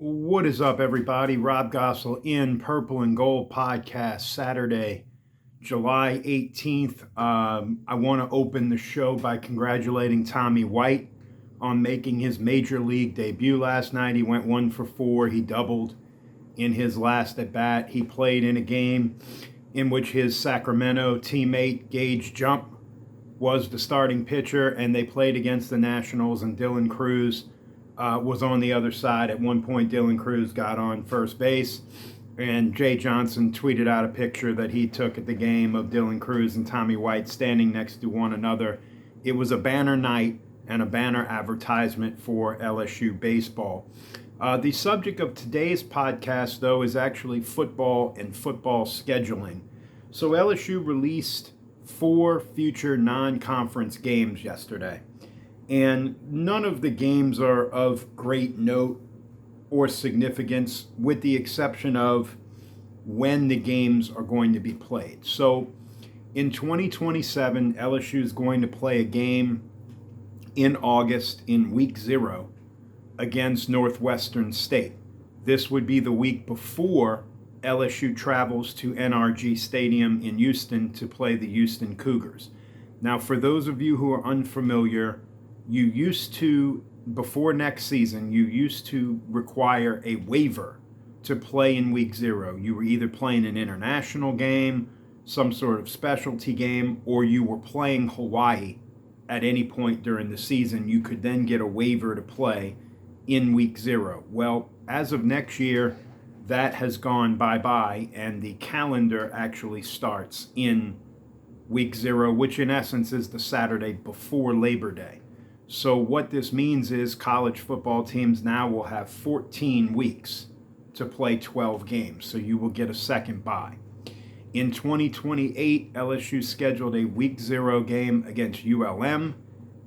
What is up, everybody? Rob Gossel in Purple and Gold podcast, Saturday, July 18th. I want to open the show by congratulating Tommy White on making his major league debut last night. He went 1 for 4. He doubled in his last at bat. He played in a game in which his Sacramento teammate, Gage Jump, was the starting pitcher, and they played against the Nationals, and Dylan Cruz was on the other side. At one point, Dylan Cruz got on first base, and Jay Johnson tweeted out a picture that he took at the game of Dylan Cruz and Tommy White standing next to one another. It was a banner night and a banner advertisement for LSU baseball. The subject of today's podcast, though, is actually football and football scheduling. So LSU released 4 future non-conference games yesterday. And none of the games are of great note or significance, with the exception of when the games are going to be played. So in 2027, LSU is going to play a game in August in week 0 against Northwestern State. This would be the week before LSU travels to NRG Stadium in Houston to play the Houston Cougars. Now, for those of you who are unfamiliar, you used to, before next season, you used to require a waiver to play in week 0. You were either playing an international game, some sort of specialty game, or you were playing Hawaii at any point during the season. You could then get a waiver to play in week 0. Well, as of next year, that has gone bye-bye, and the calendar actually starts in week 0, which in essence is the Saturday before Labor Day. So what this means is college football teams now will have 14 weeks to play 12 games, so you will get a second bye. In 2028, LSU scheduled a week 0 game against ULM,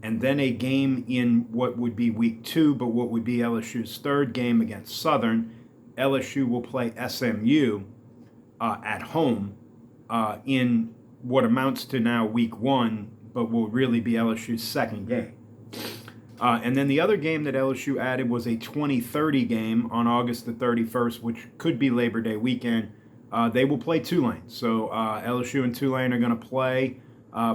and then a game in what would be week 2, but what would be LSU's third game against Southern. LSU will play SMU at home in what amounts to now week 1, but will really be LSU's second game. And then the other game that LSU added was a 2030 game on August the 31st, which could be Labor Day weekend. They will play Tulane. So LSU and Tulane are going to play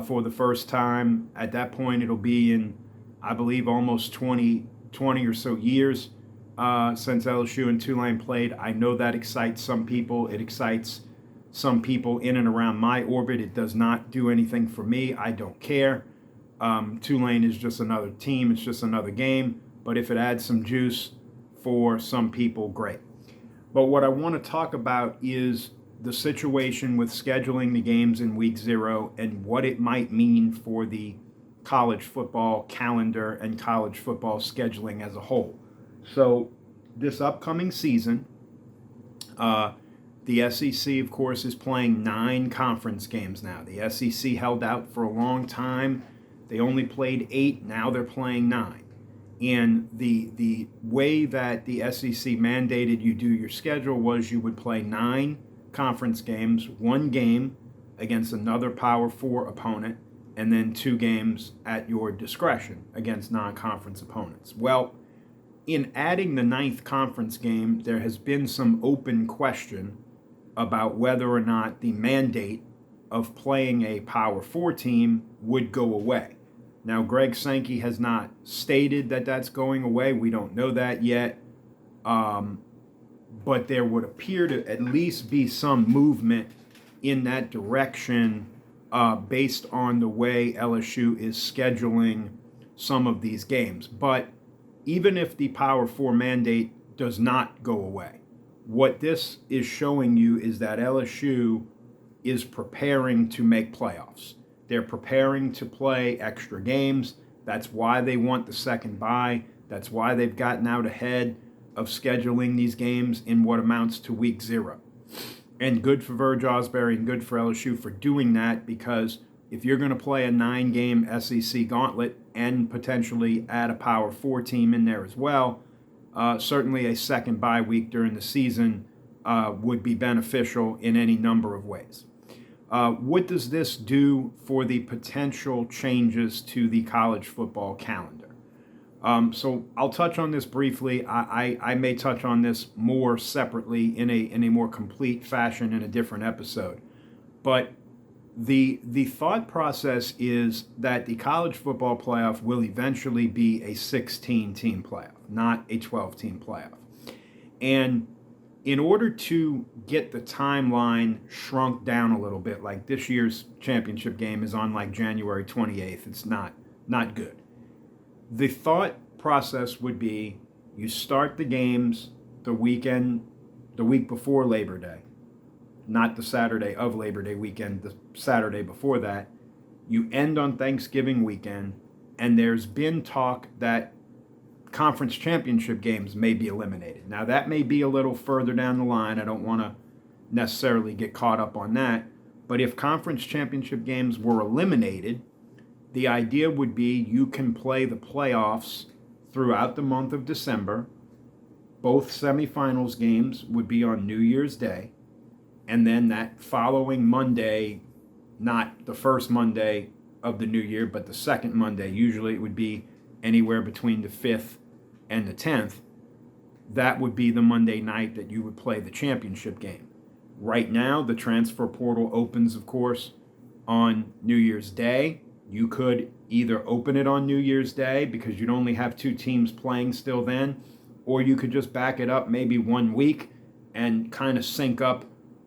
for the first time. At that point, it'll be in, I believe, almost 20 or so years since LSU and Tulane played. I know that excites some people. It excites some people in and around my orbit. It does not do anything for me. I don't care. Tulane is just another team. It's just another game. But if it adds some juice for some people, great. But what I want to talk about is the situation with scheduling the games in week 0 and what it might mean for the college football calendar and college football scheduling as a whole. So this upcoming season, the SEC, of course, is playing 9 conference games now. The SEC held out for a long time. They only played 8. Now they're playing 9. And the way that the SEC mandated you do your schedule was you would play 9 conference games, 1 game against another Power 4 opponent, and then 2 games at your discretion against non-conference opponents. Well, in adding the 9th conference game, there has been some open question about whether or not the mandate of playing a Power 4 team would go away. Now, Greg Sankey has not stated that that's going away. We don't know that yet. But there would appear to at least be some movement in that direction based on the way LSU is scheduling some of these games. But even if the Power 4 mandate does not go away, what this is showing you is that LSU is preparing to make playoffs. They're preparing to play extra games. That's why they want the second bye. That's why they've gotten out ahead of scheduling these games in what amounts to week 0. And good for Verge Osbury and good for LSU for doing that, because if you're going to play a 9-game SEC gauntlet and potentially add a Power 4 team in there as well, certainly a second bye week during the season would be beneficial in any number of ways. What does this do for the potential changes to the college football calendar? So I'll touch on this briefly. I may touch on this more separately in a more complete fashion in a different episode. But the thought process is that the college football playoff will eventually be a 16-team playoff, not a 12-team playoff. And in order to get the timeline shrunk down a little bit, like this year's championship game is on like January 28th. It's not good. The thought process would be you start the games the week before Labor Day, not the Saturday of Labor Day weekend, the Saturday before that. You end on Thanksgiving weekend, and there's been talk that conference championship games may be eliminated. Now, that may be a little further down the line. I don't want to necessarily get caught up on that. But if conference championship games were eliminated, the idea would be you can play the playoffs throughout the month of December. Both semifinals games would be on New Year's Day. And then that following Monday, not the first Monday of the new year, but the second Monday, usually it would be anywhere between the 5th and the 10th, that would be the Monday night that you would play the championship game. Right now, the transfer portal opens, of course, on New Year's Day. You could either open it on New Year's Day because you'd only have 2 teams playing still then, or you could just back it up maybe 1 week and kind of sync up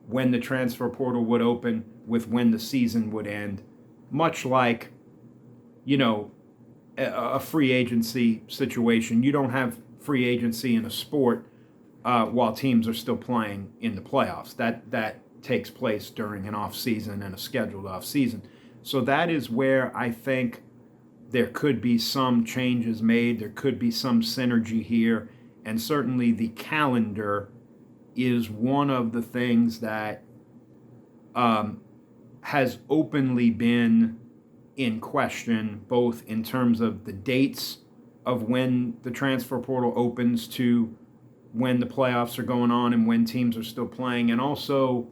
when the transfer portal would open with when the season would end, much like, a free agency situation. You don't have free agency in a sport while teams are still playing in the playoffs. That takes place during an off season and a scheduled off season. So that is where I think there could be some changes made. There could be some synergy here, and certainly the calendar is one of the things that has openly been in question, both in terms of the dates of when the transfer portal opens to when the playoffs are going on and when teams are still playing, and also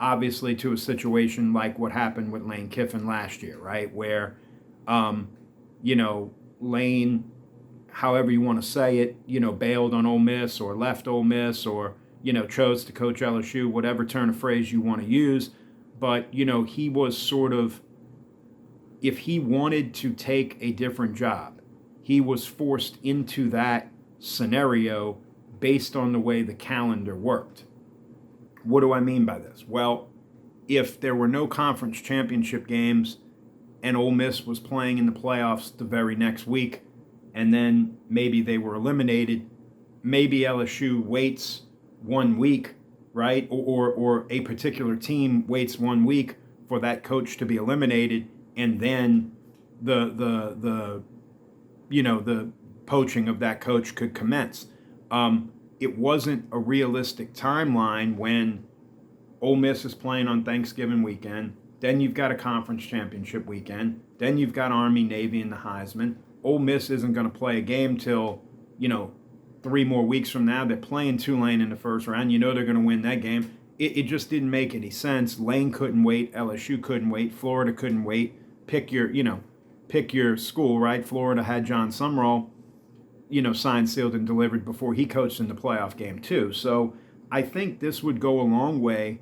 obviously to a situation like what happened with Lane Kiffin last year, right? Where, Lane, however you want to say it, bailed on Ole Miss or left Ole Miss or, chose to coach LSU, whatever turn of phrase you want to use. But, he was sort of, if he wanted to take a different job, he was forced into that scenario based on the way the calendar worked. What do I mean by this? Well, if there were no conference championship games and Ole Miss was playing in the playoffs the very next week, and then maybe they were eliminated, maybe LSU waits 1 week, right? Or a particular team waits 1 week for that coach to be eliminated, and then the poaching of that coach could commence. It wasn't a realistic timeline when Ole Miss is playing on Thanksgiving weekend. Then you've got a conference championship weekend. Then you've got Army, Navy, and the Heisman. Ole Miss isn't going to play a game till, 3 more weeks from now. They're playing Tulane in the first round. They're going to win that game. It just didn't make any sense. Lane couldn't wait. LSU couldn't wait. Florida couldn't wait. Pick your school, right? Florida had John Sumrall, signed, sealed, and delivered before he coached in the playoff game too. So I think this would go a long way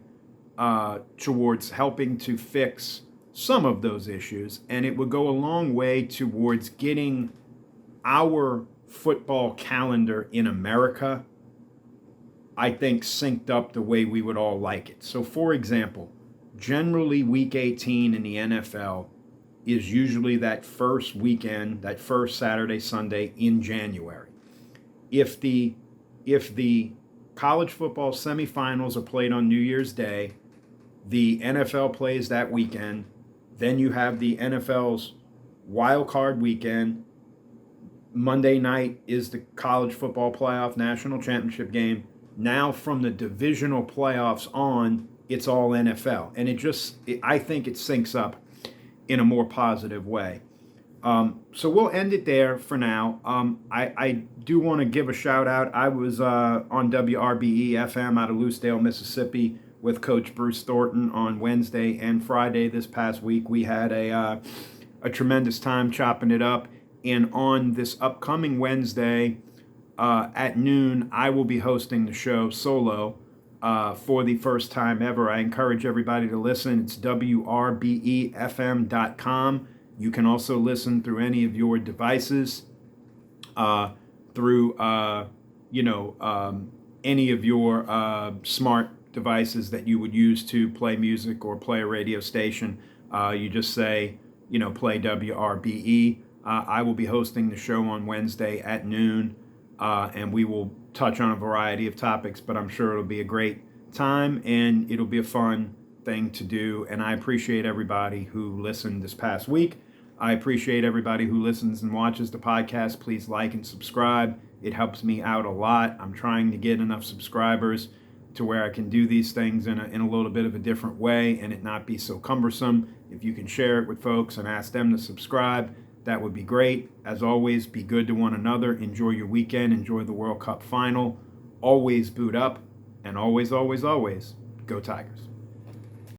towards helping to fix some of those issues, and it would go a long way towards getting our football calendar in America, I think, synced up the way we would all like it. So, for example, generally Week 18 in the NFL is usually that first weekend, that first Saturday, Sunday in January. If the college football semifinals are played on New Year's Day, the NFL plays that weekend, then you have the NFL's wild card weekend. Monday night is the college football playoff national championship game. Now from the divisional playoffs on, it's all NFL. And I think it syncs up in a more positive way. So we'll end it there for now. I do want to give a shout out. I was on WRBE FM out of Lucedale, Mississippi with Coach Bruce Thornton on Wednesday and Friday this past week. We had a tremendous time chopping it up. And on this upcoming Wednesday at noon, I will be hosting the show solo for the first time ever. I encourage everybody to listen. It's wrbefm.com. You can also listen through any of your devices, through any of your smart devices that you would use to play music or play a radio station. You just say, play WRBE. I will be hosting the show on Wednesday at noon, and we will touch on a variety of topics, but I'm sure it'll be a great time and it'll be a fun thing to do. And I appreciate everybody who listened this past week. I appreciate everybody who listens and watches the podcast. Please like and subscribe. It helps me out a lot. I'm trying to get enough subscribers to where I can do these things in a little bit of a different way and it not be so cumbersome. If you can share it with folks and ask them to subscribe, that would be great. As always, be good to one another. Enjoy your weekend. Enjoy the World Cup final. Always boot up. And always, always, always, go Tigers.